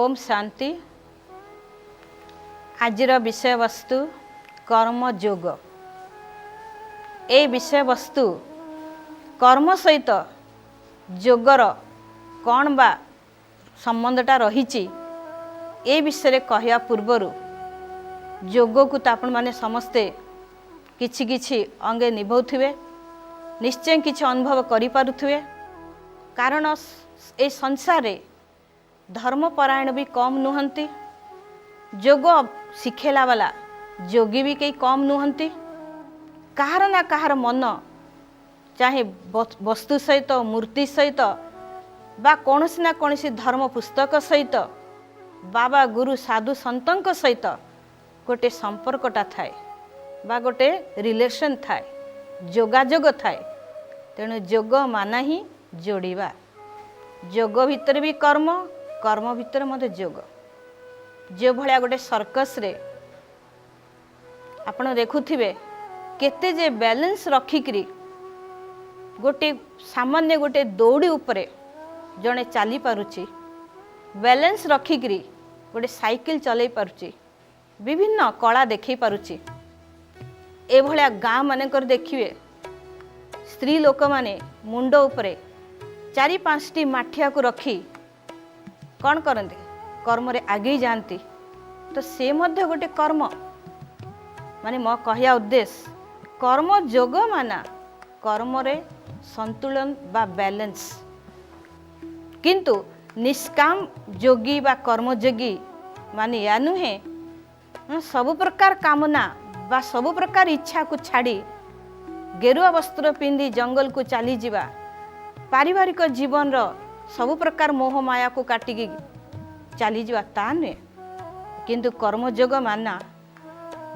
ओम शांति। आजिर विषय वस्तु कर्म योग। ए विषय वस्तु कर्म सहित योगर कौन बा संबंधटा रही ए विषय कहया पूर्वर योग को तो आपण माने समस्ते किछि किछि अंगे निभाउथिबे, निश्चय किछि अनुभव करि पारुथिबे। कारण ए संसार रे धर्मपरायण भी कम नुहंती, योग शिखेला वाला योगी भी कई कम नुहंती। कहार ना कहार मन चाहे वस्तु सहित मूर्ति सहित बा कौनसी ना कौनसी धर्म पुस्तक सहित बाबा गुरु साधु संतों सहित गोटे संपर्कटा थाए बा गोटे रिलेशन थाए, जोगाजोग थाए। तेणु योग माना ही जोड़िबा। योग भितर भी कर्म, कर्म भितर मते योग। जो भलिया गोटे सर्कस रे आपण देखुथिबे केते जे बैलेंस रखिकरी गोटे सामान्य गोटे दौड़ी उपरे जड़े चली पारुची, बैलेंस रखिकरी गोटे साइकिल चलाई पारुची, विभिन्न कला देखई पारुची। ए भलिया गाँ मानकर देखिए स्त्री लोक माने मुंड उपरे 4-5टी माठिया को रखी कौन करते कर्म रे आगे जाती। तो से मध्य गोटे कर्म माने मो कहया उद्देश्य कर्म योग माना कर्म रे संतुलन बा बैलेंस। किंतु निष्काम योगी बा कर्म योगी माने या नुहे सब प्रकार कामना बा सब प्रकार इच्छा को छाड़ी गेरुआ वस्त्र पिंधि जंगल को चली जिबा, पारिवारिक जीवन रो सब प्रकार मोह माया को काटिकी चली जावा ता नुहे। किंतु कर्मयोग माना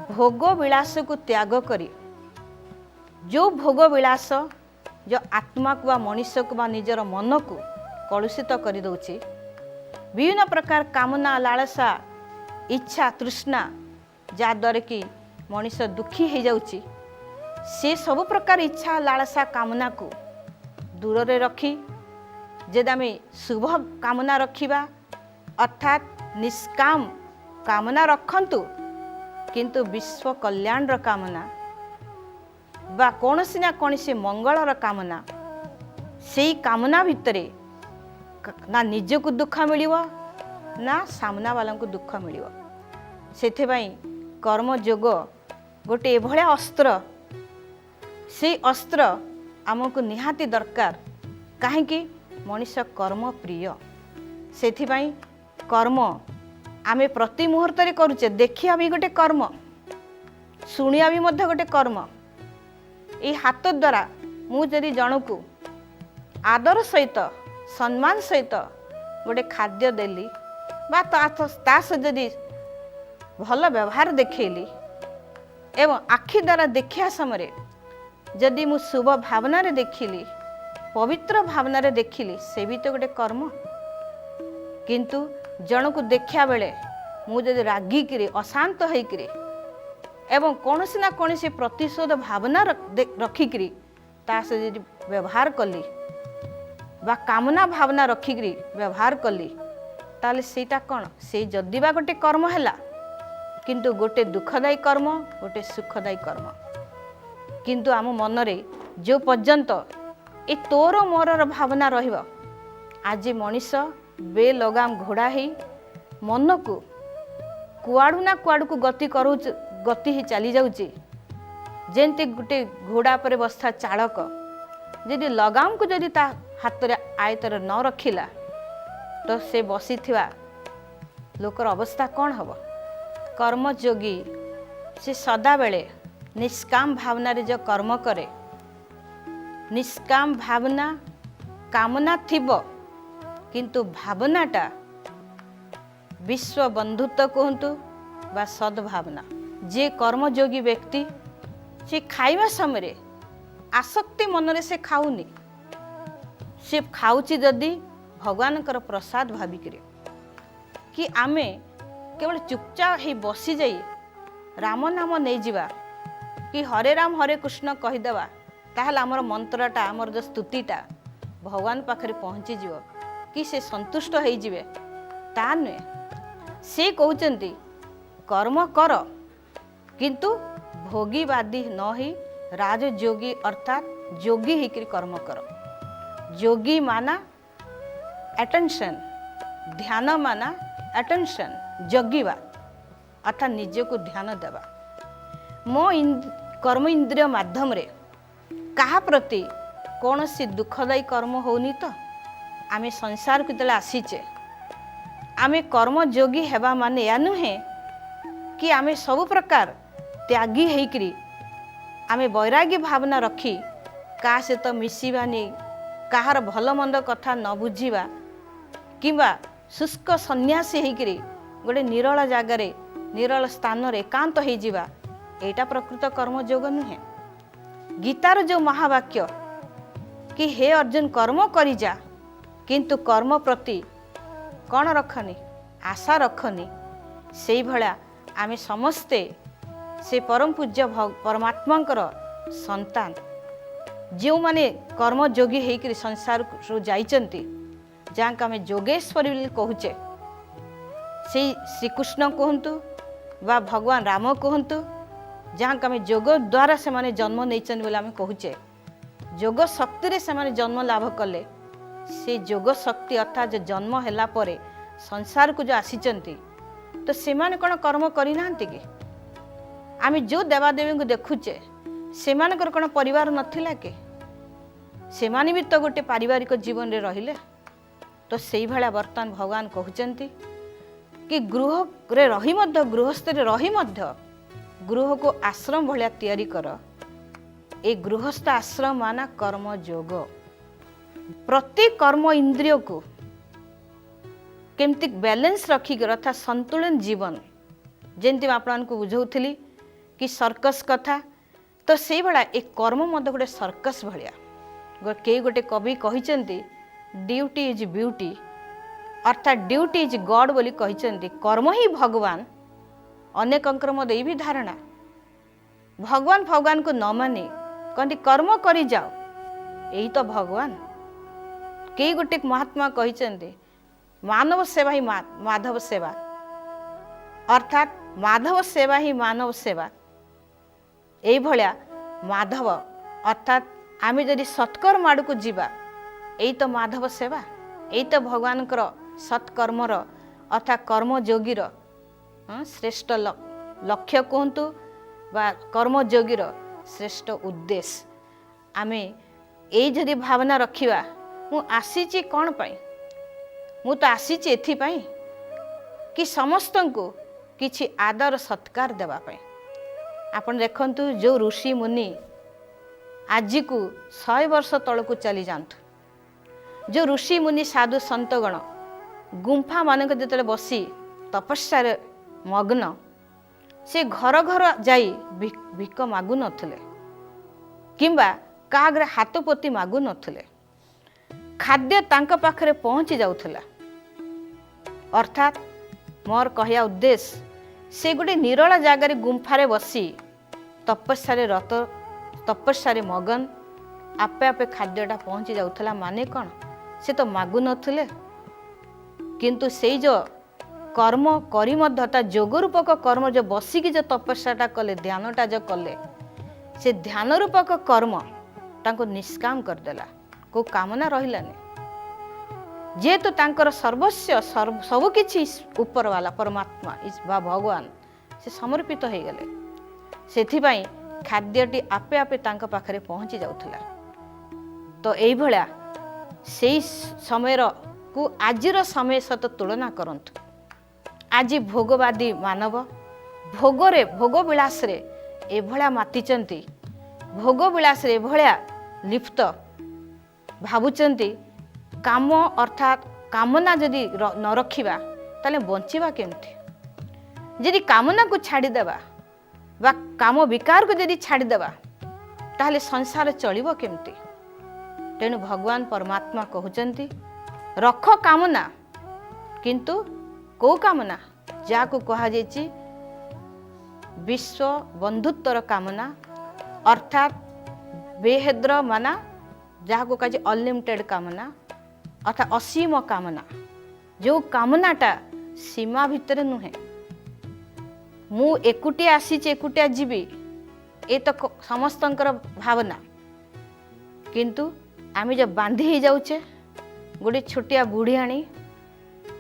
भोग विलास को त्याग करी जो भोग विलास जो आत्मा को मनुष्य को निजर मन को कलुषित कर दउची, विभिन्न प्रकार कामना लालसा इच्छा तृष्णा जाद्वारा कि मनुष्य दुखी हो जाउची, से सब प्रकार इच्छा लालसा कामना को दूर रे रखी जदि आम शुभ कामना रखिबा अर्थात निष्काम कामना रखंतु, किंतु विश्व कल्याण र कामना बा कौनसी ना कौनसी मंगल र कामना, से कामना भितरे ना निज को दुख मिलिव ना सामना वाला को दुख मिलिव। सेथिबाई कर्म योग गोटे एभलिया अस्त्र, से अस्त्र आमको निहाती दरकार। काहेकि मनुष्य कर्म प्रिय, सेथिबाई कर्म आमे प्रति मुहूर्त रे करूचे। देखिया भी गोटे कर्म, शुणिया भी मध्य गोटे कर्म। ये हाथ द्वारा मु जदि जनकु आदर सहित सम्मान सहित गोटे खाद्य देली बा ता जदि भल व्यवहार देखैली एवं आखि द्वारा देखिया समय जदि मु शुभ भावना रे देखिली, पवित्र भावना रे देखिली, से भी तो गोटे कर्म। किंतु जन को देखिया बेले मु जदि रागिकी अशांत होइकरी एवं कौनसी ना कौनसी प्रतिशोध भावना रखिकरी ता से जदि व्यवहार कली बा कामना भावना रखिकरी व्यवहार कली, ताले सेटा कौन से जदि बा गोटे कर्म हैला, किंतु गोटे दुखदायी कर्म गोटे सुखदायी कर्म। किंतु आम मन रे जो पर्यंत ए तोर मोर भावना रहिबो, आज मनुष्य बेलगाम घोड़ा ही मन को कुआड़ू ना कुआड़ू को गति ही चली जाउची। जेंती गोटे घोड़ा पर बस्था चालक जदि लगाम को जदि ता हाथ रे आयतर न रखिला तो से बसी थिवा लोकर अवस्था कौन हबो। कर्मयोगी से सदा बेले निष्काम भावना रे जो कर्म करे, निष्काम भावना कामना थिबो, किंतु भावनाटा विश्व बंधुत्व कहतु बा सद्भावना। जे कर्मयोगी व्यक्ति से खाइबा समय आसक्ति मनरे से खाऊनी, से खाऊची जदि भगवान कर प्रसाद भाविक कि आमे केवल चुपचाप ही बसी जाई राम नाम नहीं जिबा कि हरे राम हरे कृष्ण कहीदेवा, ताहले आमर मंत्रटा आमर जो स्तुतिटा भगवान पाखरे पहुँची जीव कि से संतुष्ट हो जिवे। ତା नुहे से कहते कर्म कर किंतु भोगीवादी न ही राजयोगी अर्थात योगी होकर कर्म कर। योगी माना अटेंशन, ध्यान माना अटेंशन, जगिवा अर्थात निज को ध्यान देवा। मो कर्म इंद्रिय माध्यम रे कहा प्रति कौन सी दुखदायी कर्म होनी तो आमे संसार को तले आसीचे आमे कर्म योगी हेबा माने या नुहे कि आमे सब प्रकार त्यागी हेकरी आमे वैराग्य भावना रखी का सहित मिसिबानी कहार भल मंद कथा न बुझीबा किंबा शुष्क सन्यासी हेकरी गोटे निरल जगार निरल स्थान रे एकांत हो जावा एटा प्रकृत कर्मयोग नुहे। गीतार जो महावाक्य कि हे अर्जुन कर्म करी जा किंतु कर्म प्रति कौन रखनी आशा रखनी से भला आमे समस्ते से परम पूज्य परमात्मा संतान जो माने कर्मयोगी होकर संसार जाइचंती जहाँ आम जोगेश्वरी कहूचे से श्रीकृष्ण कहतु बा भगवान राम कहतु जहाँ आम जोग द्वारा से माने जन्म नहीं बोले आम कहूचे जोग शक्ति रे से माने जन्म लाभ कले से जोग शक्ति अर्थात जो जन्म हैला परे संसार को जो आसीचंती तो से माने कौन कर्म करना कि आम जो देवादेवी को देखुचे से मानकर कौन परिवार नथिला के से माने भी तो गोटे पारिवारिक जीवन रे रहिले तो से भाया वर्तमान भगवान कहते कि गृह रे रही मध्य गृहस्थ रे रही मध्य गृह को आश्रम भलिया तैयारी कर। ए गृहस्थ आश्रम माना कर्म योग प्रति कर्म इंद्रिय को केमती बैलेंस रखिक अर्थात संतुलन जीवन जमती आपको बुझाऊली कि सर्कस कथा तो से भाया एक कर्म मत गोटे सर्कस भाया कई गोटे कवि कहते ड्यूटी इज ब्यूटी अर्थात ड्यूटी इज गॉड बोली कहते कर्म ही भगवान। अनेक मत ये भी धारणा भगवान को न मानी कहती कर्म करी जाओ यही तो भगवान। कई गोटे महात्मा कहते मानव सेवा ही माधव सेवा अर्थात माधव सेवा ही मानव सेवा यही भलिया माधव अर्थात आम जदि सत्कर्म आड़ को जीवा यही तो माधव सेवा यही तो भगवान सत्कर्मर अर्थात कर्मयोगीर श्रेष्ठ लक्ष्य कहतु बा कर्मयोगीर श्रेष्ठ उद्देश्य आमे यही जदि भावना रखिवा मु आसीची कौन पाई मु तो आसीची एथिपाई कि समस्त को किछि आदर सत्कार देवा पाई। आपण देखंतु जो ऋषि मुनि आज को 100 वर्ष तल को चली जातु जो ऋषि मुनि साधु संतगण गुंफा मानक जो बसी तपस्या मग्न से घर घर जाई भिक मागु नथिले किंबा कागरे हाथ पोती मागु नथिले खाद्य तांका पाखरे पहुँची जाउथला। अर्थात मोर कहया उद्देश्य से गोटे निरल जगार गुंफारे बसी तपस्या रत तपस्या मगन आपे आपे खाद्यटा पहुँची जाउथला माने कौन से तो मागु नथिले किंतु से जो कर्म करी मध्य जोग रूपक कर्म जो बसिकी जो तपस्याटा कले ध्यानटा जो कले से ध्यान रूपक कर्म तांको निष्काम करदेला को कामना रहिलानी जेहेतु तांकर सर्वस्व सबकिछि ऊपर वाला परमात्मा बा भगवान से समर्पित हो गले सेथिपाई खाद्यटी आपे आपे तांका पाखरे पहुँची जाउथला। तो एई भलिया सेई समय को आजिर समय सहित तुलना करंतु। आज भोगवादी मानव भोगरे भोग विलास रे एभलिया मातिचंती भोग विलास रे एभलिया लिप्त भावुचंती काम अर्थात कामना जदि न रखिबा ताले बंचिबा केमती जदि कामना को छाड़ीदेवा बा काम विकार को जदि छाड़ीदेवा ताहले संसार चलिबो केमती। तेणु भगवान परमात्मा कहउचंती रख कामना किंतु को कामना जहाँ को कहा जायछि विश्व बंधुत्वर कामना अर्थात बेहेद्र माना जहाँ को कहा अनलिमिटेड कामना अर्थात असीम कामना जो कामनाटा सीमा भितर नुहे मु एकुटिया आसीचे एकुटिया जीवी ये तो समस्तंकर भावना किंतु आमे जब बांधी ही जाऊचे गोटे छोटिया बुढ़ी आनी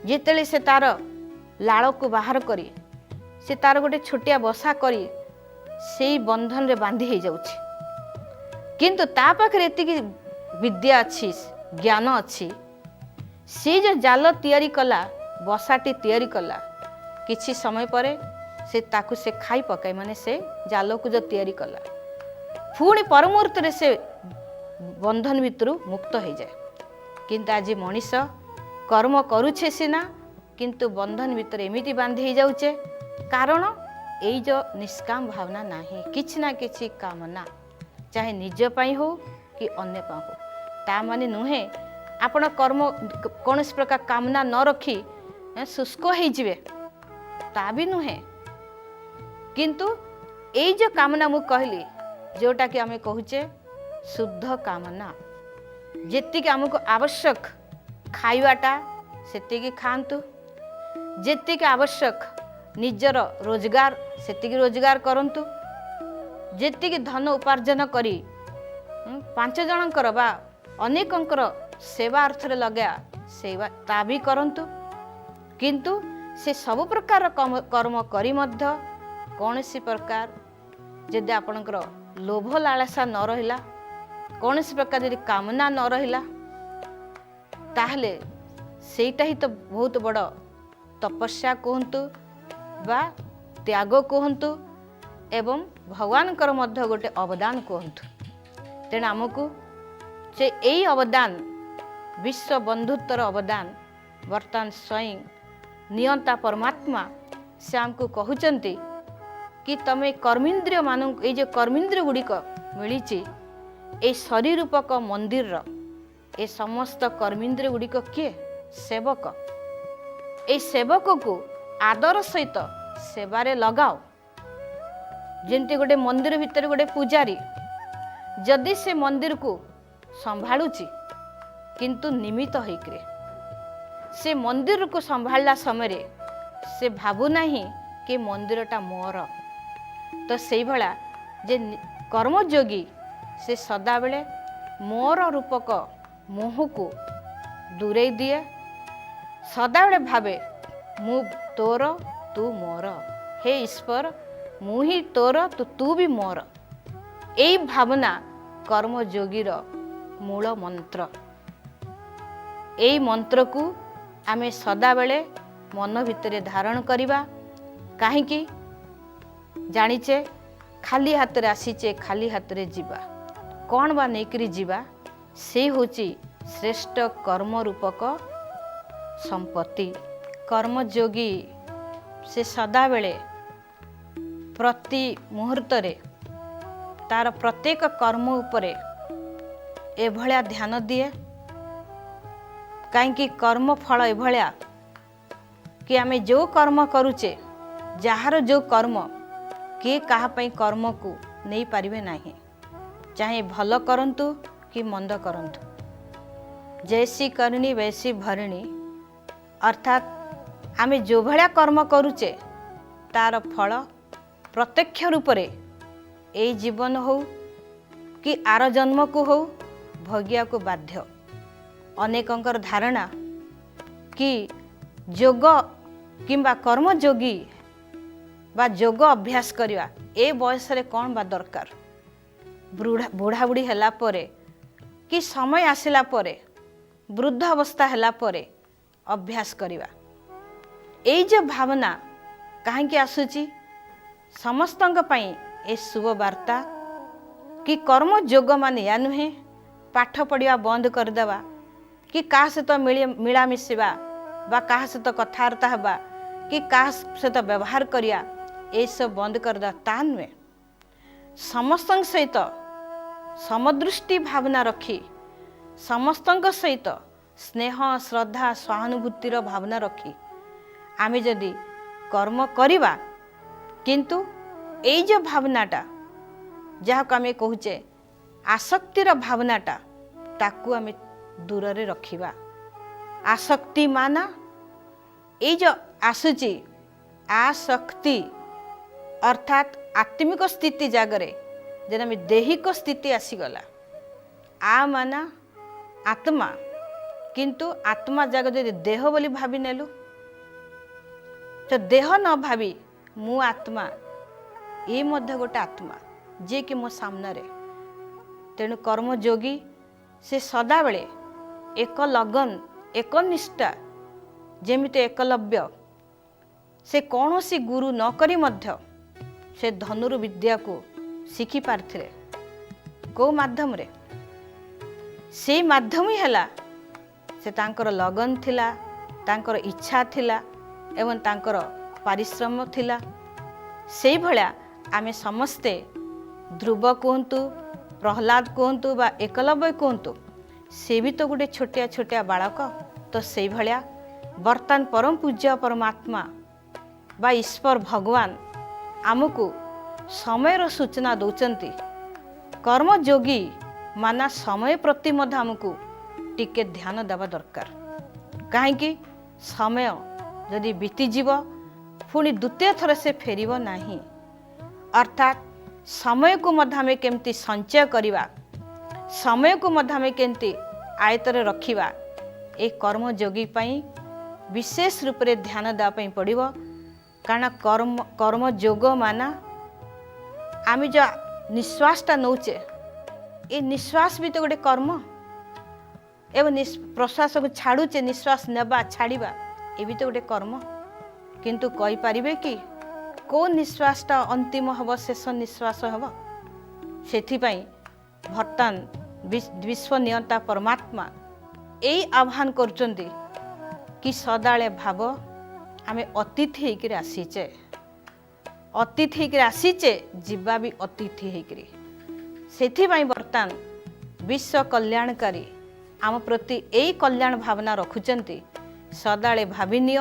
जिते से तार लाड़ को बाहर करी से तार गोटे छोटिया बसा करी से बंधन रे बांधी ही जाऊचे किंतु ता पाखरे एति विद्या अच्छी ज्ञान अच्छी से जो जाल तैयारी कला बसाटी तैयारी कला किछि समय परे से ताकू से खाई पकाए माने से जाल को जो तैयारी कला पुणी पर मुहूर्त रे से बंधन भितरु मुक्त हो जाए किंतु आज मनीष कर्म करुछे सिना किंतु बंधन भितर एमिति बांधी ही जाउचे कारण एई जो निष्काम भावना नाही किछि ना किछि कामना चाहे निज पाई हो कि अन्य पाई हो ता माने नुहे आपण कर्म कौन प्रकार कामना न रखी शुष्क हो जिवे ता भी नुहे किंतु एई जो कामना मु कहली जोटा कि आमे कहूचे शुद्ध कामना जेतिक आमको आवश्यक खाइबाटा सेतिकी खांतु जेतिक आवश्यक निजर रोजगार सेतिकी रोजगार करंतु जेतिकी धन उपार्जन करी 5 जनकर बा अनेकंकर सेवा अर्थ रे लगा सेवा ता भी करंतु किंतु से सब प्रकार कर्म करी मध्य कौनसी प्रकार जदि आपणकर लोभ लालसा न रहिला कौन प्रकार यदि कामना न रहिला ताहले सेटा ही तो बहुत बड़ तपस्या कहतु बा त्याग कहतु एवं भगवान कर मध्य गोटे अवदान कहतु तेणु आमको से यही अवदान विश्व बंधुत्वर अवदान वर्तमान स्वयं नियंता परमात्मा से आमको कहते कि तमें कर्मेन्द्रिय मान ये कर्मेन्द्रिय गुड़िक मिली ए शरीर रूपक मंदिर ए समस्त कर्मेन्द्रिय गुड़िक किए सेवक ए सेवक को आदर सहित सेवारे लगाओ जेमती गोटे मंदिर भितर गोटे पूजारी जदि से मंदिर को संभालुची किंतु निमित्त होइकरे से मंदिर को संभालला समय से भाबू नहीं कि मंदिरटा मोर तो से भला जे कर्मयोगी से सदा बेले मोर रूपक मोह को दूरे दिए सदा बेले भावे मु तोर तू मोर हे ईश्वर मु ही तोर तू भी मोर यही भावना कर्मयोगीर मूल मंत्र यही मंत्र को आमे सदा बेले मन भितर धारण करिबा काहेकि जानिचे खाली हाथ रे आसीचे खाली हाथ रे जीवा कौन बा नेकरी जीवा से होची श्रेष्ठ कर्म रूपक संपत्ति कर्मयोगी से सदा बेले प्रति मुहूर्त रे तार प्रत्येक कर्म उपरे एभलिया ध्यान दिए कहीं कर्म फल एभलिया कि आमे जो कर्म करुचे जार जो कर्म किए काहापाई कर्म को नहीं पारिबे नहीं चाहे भल करंतु कि मंद करंतु जैसी करनी वैसी भरणी अर्थात आमे जो भलिया कर्म करुचे तार फल प्रत्यक्ष रूप रे ए जीवन हो कि आर जन्म को हो भोगिया को बाध्य अनेकंकर धारणा कि जोग किंबा कर्मयोगी बा जोग अभ्यास करिवा ए बयस रे कौन बा दरकार बुढ़ा बुढ़ी हला परे कि समय आसिला परे वृद्ध अवस्था हला परे अभ्यास करिवा ए जो भावना कहीं आसुची समस्तंक पई ए शुभ वार्ता कि कर्म जोग मान या नुहे पाठ पढ़िया बंद करदेवा कि क्या सहित मिला मिसवा बा क्या सहित कथबार्ता हवा कि क्या सहित व्यवहार करिया ये सब बंद करदा ता नुहे समस्त सहित समदृष्टि भावना रखी समस्तंक सहित स्नेह श्रद्धा सहानुभूतिर भावना रखी आमे जदि कर्म करिबा किंतु एई जो भावनाटा जहाँ को आमे कहूचे आसक्तिर भावनाटा ताकू आमे दूर रे रखिबा आसक्ति माना ये जो आसूची आसक्ति अर्थात आत्मिक स्थिति जगह जेन आम दैहिक स्थिति आसीगला आ माना आत्मा किंतु आत्मा जगह जब देह बोली भावी नेलु तो देह न भावी मु आत्मा ये मध्य गोटे आत्मा जे कि मो सामने तेणु कर्मयोगी से सदा बेले एक लगन एक निष्ठा जेमिति एकलव्य से कौन सी गुरु न करी मध्य से धनुर विद्या को शिखी पारथिले को माध्यम रे से माध्यम ही हला से तांकर लगन थिला तांकर इच्छा थिला एवं तांकर परिश्रम थिला से भला आमे समस्ते ध्रुव कहतु प्रहलाद कहतु बा एकलव्य कहतु से भी तो गोटे छोटिया छोटिया बालक तो से भलिया वर्तमान परम पूज्य परमात्मा बा ईश्वर भगवान आमको समय सूचना दौरान कर्मयोगी माना समय प्रति मध्य आमको टिके ध्यान देवा दरकार कहीं समय जदि बीतीजीव पुणी द्वितीय थर से फेर नहीं अर्थात समय को मध्य आम केमती संचय करवा समय को मध्य आम केमती आयतर रखा ये कर्मयोगी विशेष रूप से ध्यान देवाई पड़ो कारण कर्मयोग माना आम जो निश्वासटा नौचे ये निश्वास भी तो गोटे कर्म एवं प्रश्वास को छाड़ुचे निश्वास नेबा छाड़िबा ये भी तो गोटे कर्म किंतु कहि पारिबे कि को निश्वासटा अंतिम हब शेष निश्वास हब सेथिपाई भर्तन विश्व नियंता परमात्मा यही आह्वान करचंती कि सदाले भाव आमे अतिथि होकर आसीचे अतिथि होकर आसीचे जीवा भी अतिथि होकर सेथिपाई बर्तमान विश्व कल्याणकारी आम प्रति यही कल्याण भावना रखुचंती सदाले भाविनिय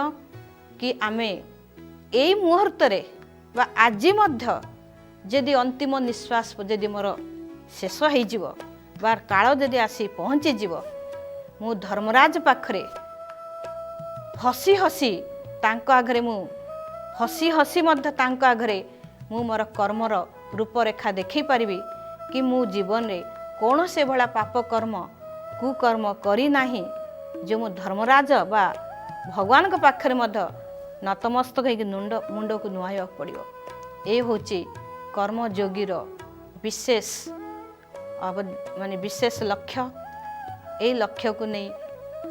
कि आमे यही मुहूर्त रे बा आजी मध्य जदि अंतिम निश्वास जदि मोर शेष हो बार काल जदि आसी पहुँची जीव मु धर्मराज पाखरे हसी हसी तांको आगरे मु हसी हसी मध्य तांको आगरे मु मोर कर्मर रूपरेखा देखी पारिबी कि मु जीवन रे कौन से भला पाप कर्म कुकर्म करी नाही जो मु धर्मराज बा भगवान के पाखरे मध्य नतमस्तक होकर मुंड को नुआया पड़ो ये होची कर्मयोगीर विशेष माने विशेष लक्ष्य ये लक्ष्य को नहीं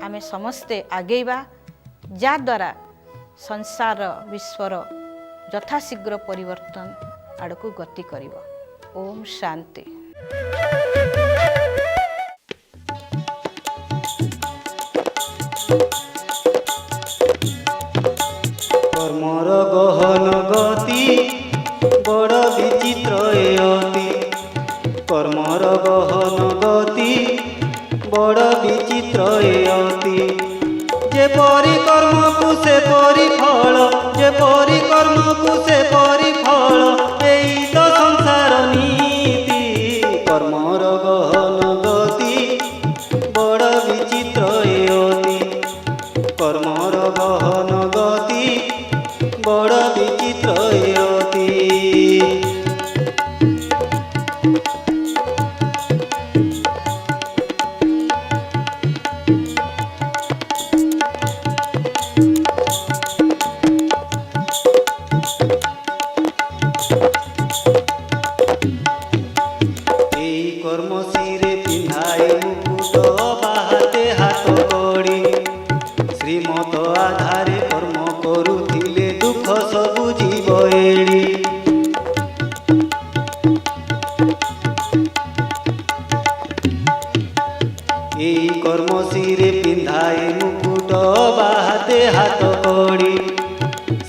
आमे समस्ते आगेबा जा द्वारा संसार विश्वर यथाशीघ्र परिवर्तन आड़क गति करिवो। ओम शांति। कर्मर गहन गति बड़ विचित्र एति कर्मर गहन गति बड़ विचित्र एति जेपरि कर्म को से परि फल जेपरि कर्म को से परि फल एई तो संसार नीति कर्मर गहन गति बड़ विचित्र एति कर्मर गहन गति बड़ विचित्र एति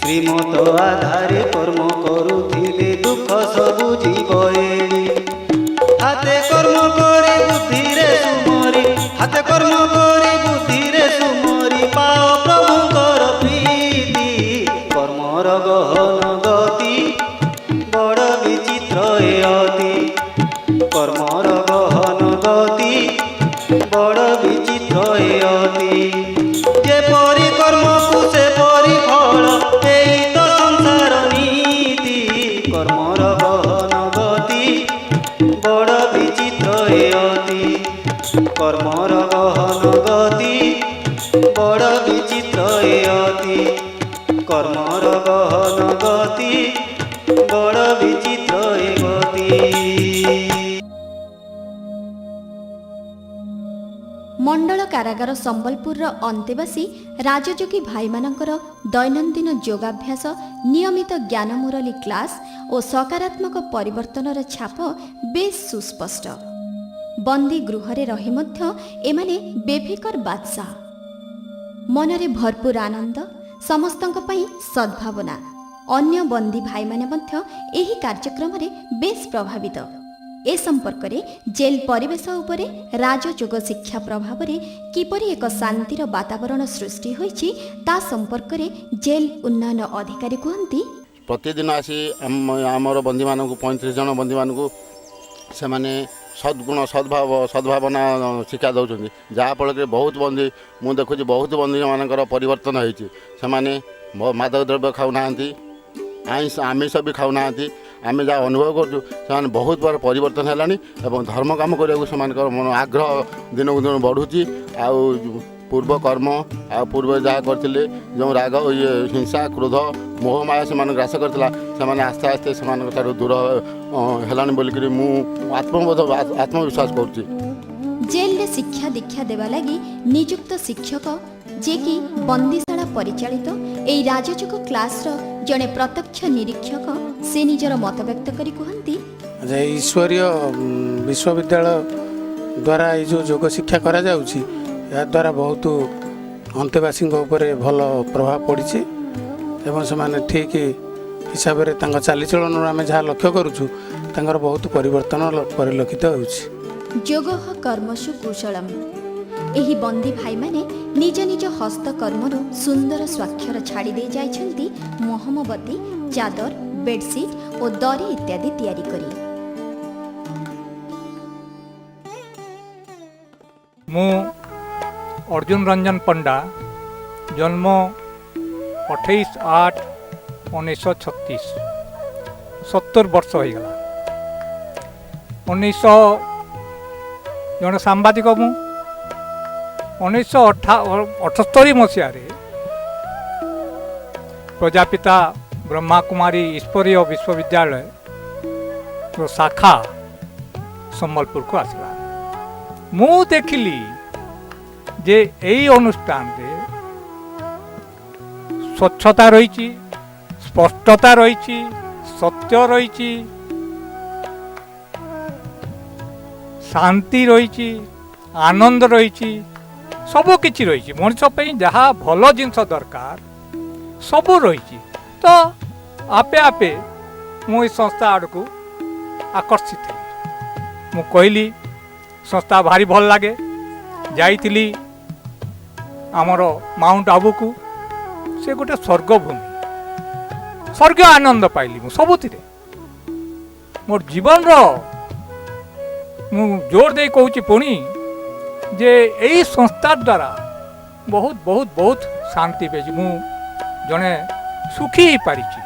श्रीमत आधारे कर्म करुथिले दुख सबु जीव एड़ी हाथे कर्म करे बुद्धि रे सुमरी हाथे कर्म करे बुद्धि रे सुमरी पाओ प्रभुकर प्रीति कर्मर गहन गति बड़ विचित्र एति कर्मर गहन गति बड़ विचित्र एति जे परि कर्म को से परि কর্মর গহন গতি বড় বিচিত্র এ অতি কর্মর গহন গতি বড় বিচিত্র এ গতি। ମଣ୍ଡଳ କାରାଗାର ସମ୍ବଲପୁରର ଅନ୍ତେବାସୀ ରାଜଯୋଗୀ ଭାଇମାନଙ୍କର ଦୈନନ୍ଦିନ ଯୋଗାଭ୍ୟାସ, ନିୟମିତ ଜ୍ଞାନ ମୁରଲୀ କ୍ଲାସ୍ ଓ ସକାରାତ୍ମକ ପରିବର୍ତ୍ତନର ଛାପ ବେଶ୍ ସୁସ୍ପଷ୍ଟ। ବନ୍ଦୀ ଗୃହରେ ରହି ମଧ୍ୟ ଏମାନେ ବେଫିକର ବାଦଶାହ। ମନରେ ଭରପୁର ଆନନ୍ଦ, ସମସ୍ତଙ୍କ ପାଇଁ ସଦ୍ଭାବନା। ଅନ୍ୟ ବନ୍ଦୀ ଭାଇମାନେ ମଧ୍ୟ ଏହି କାର୍ଯ୍ୟକ୍ରମରେ ବେଶ୍ ପ୍ରଭାବିତ। ଏ ସମ୍ପର୍କରେ ଜେଲ୍ ପରିବେଶ ଉପରେ ରାଜଯୋଗ ଶିକ୍ଷା ପ୍ରଭାବରେ କିପରି ଏକ ଶାନ୍ତିର ବାତାବରଣ ସୃଷ୍ଟି ହୋଇଛି ତା ସମ୍ପର୍କରେ ଜେଲ୍ ଉନ୍ନୟନ ଅଧିକାରୀ କୁହନ୍ତି, ପ୍ରତିଦିନ ଆସି ଆମର ବନ୍ଦୀମାନଙ୍କୁ 35 ଜଣ ବନ୍ଦୀମାନଙ୍କୁ ସେମାନେ ସଦ୍ଗୁଣ ସଦ୍ଭାବନା ଶିକ୍ଷା ଦେଉଛନ୍ତି। ଯାହାଫଳରେ ବହୁତ ବନ୍ଦୀ ମୁଁ ଦେଖୁଛି ବହୁତ ବନ୍ଦୀମାନଙ୍କର ପରିବର୍ତ୍ତନ ହୋଇଛି। ସେମାନେ ମାଦକ ଦ୍ରବ୍ୟ ଖାଉନାହାନ୍ତି, ଆମିଷ ବି ଖାଉନାହାନ୍ତି। ଆମେ ଯାହା ଅନୁଭବ କରୁଛୁ ସେମାନେ ବହୁତ ବଡ଼ ପରିବର୍ତ୍ତନ ହେଲାଣି ଏବଂ ଧର୍ମ କାମ କରିବାକୁ ସେମାନଙ୍କର ମନ ଆଗ୍ରହ ଦିନକୁ ଦିନ ବଢ଼ୁଛି। ଆଉ ପୂର୍ବ କର୍ମ ଆଉ ପୂର୍ବ ଯାହା କରିଥିଲେ ଯେଉଁ ରାଗ ହିଂସା କ୍ରୋଧ ମୋହମାୟା ସେମାନଙ୍କୁ ଗ୍ରାସ କରିଥିଲା ସେମାନେ ଆସ୍ତେ ଆସ୍ତେ ସେମାନଙ୍କ ଠାରୁ ଦୂର ହେଲାଣି ବୋଲିକରି ମୁଁ ଆତ୍ମବିଶ୍ୱାସ କରୁଛି। ଜେଲ୍ରେ ଶିକ୍ଷା ଦୀକ୍ଷା ଦେବା ଲାଗି ନିଯୁକ୍ତ ଶିକ୍ଷକ ଯିଏକି ବନ୍ଦୀଶାଳା ପରିଚାଳିତ ଏହି ରାଜଯୋଗ କ୍ଲାସ୍ର ଜଣେ ପ୍ରତ୍ୟକ୍ଷ ନିରୀକ୍ଷକ ସେ ନିଜର ମତବ୍ୟକ୍ତ କରି କୁହନ୍ତି, ଈଶ୍ୱରୀୟ ବିଶ୍ୱବିଦ୍ୟାଳୟ ଦ୍ୱାରା ଏଇ ଯେଉଁ ଯୋଗ ଶିକ୍ଷା କରାଯାଉଛି ଏହାଦ୍ୱାରା ବହୁତ ଅନ୍ତେବାସୀଙ୍କ ଉପରେ ଭଲ ପ୍ରଭାବ ପଡ଼ିଛି ଏବଂ ସେମାନେ ଠିକ୍ ହିସାବରେ ତାଙ୍କ ଚାଲିଚଳନରୁ ଆମେ ଯାହା ଲକ୍ଷ୍ୟ କରୁଛୁ ତାଙ୍କର ବହୁତ ପରିବର୍ତ୍ତନ ପରିଲକ୍ଷିତ ହେଉଛି। ଯୋଗ କର୍ମସୁ କୁଶଳମ୍। ଏହି ବନ୍ଦୀ ଭାଇମାନେ ନିଜ ନିଜ ହସ୍ତକର୍ମରୁ ସୁନ୍ଦର ସ୍ୱାକ୍ଷର ଛାଡ଼ି ଦେଇ ଯାଇଛନ୍ତି ମହମବତୀ, ଚାଦର, ବେଡସିଟ୍ ଓ ଦରି ଇତ୍ୟାଦି ତିଆରି କରି। ମୁଁ ଅର୍ଜୁନ ରଞ୍ଜନ ପଣ୍ଡା, ଜନ୍ମ 28/8/1936, 70 ବର୍ଷ ହୋଇଗଲା। 1900 ଜଣେ ସାମ୍ବାଦିକ ମୁଁ 1978 ମସିହାରେ ପ୍ରଜାପିତା ବ୍ରହ୍ମାକୁମାରୀ ଈଶ୍ୱରୀୟ ବିଶ୍ୱବିଦ୍ୟାଳୟର ଶାଖା ସମ୍ବଲପୁରକୁ ଆସିଲା। ମୁଁ ଦେଖିଲି ଯେ ଏହି ଅନୁଷ୍ଠାନରେ ସ୍ୱଚ୍ଛତା ରହିଛି, ସ୍ପଷ୍ଟତା ରହିଛି, ସତ୍ୟ ରହିଛି, ଶାନ୍ତି ରହିଛି, ଆନନ୍ଦ ରହିଛି, ସବୁ କିଛି ରହିଛି। ମଣିଷ ପାଇଁ ଯାହା ଭଲ ଜିନିଷ ଦରକାର ସବୁ ରହିଛି। ତ ଆପେ ଆପେ ମୁଁ ଏ ସଂସ୍ଥା ଆଡ଼କୁ ଆକର୍ଷିତ ହେଲି। ମୁଁ କହିଲି ସଂସ୍ଥା ଭାରି ଭଲ ଲାଗେ। ଯାଇଥିଲି ଆମର ମାଉଣ୍ଟ ଆବୁକୁ, ସେ ଗୋଟେ ସ୍ୱର୍ଗଭୂମି, ସ୍ୱର୍ଗୀୟ ଆନନ୍ଦ ପାଇଲି ମୁଁ ସବୁଥିରେ। ମୋର ଜୀବନର ମୁଁ ଜୋର ଦେଇ କହୁଛି ପୁଣି ଯେ ଏଇ ସଂସ୍ଥା ଦ୍ୱାରା ବହୁତ ବହୁତ ବହୁତ ଶାନ୍ତି ପାଇଛି। ମୁଁ ଜଣେ ସୁଖୀ ହେଇପାରିଛି।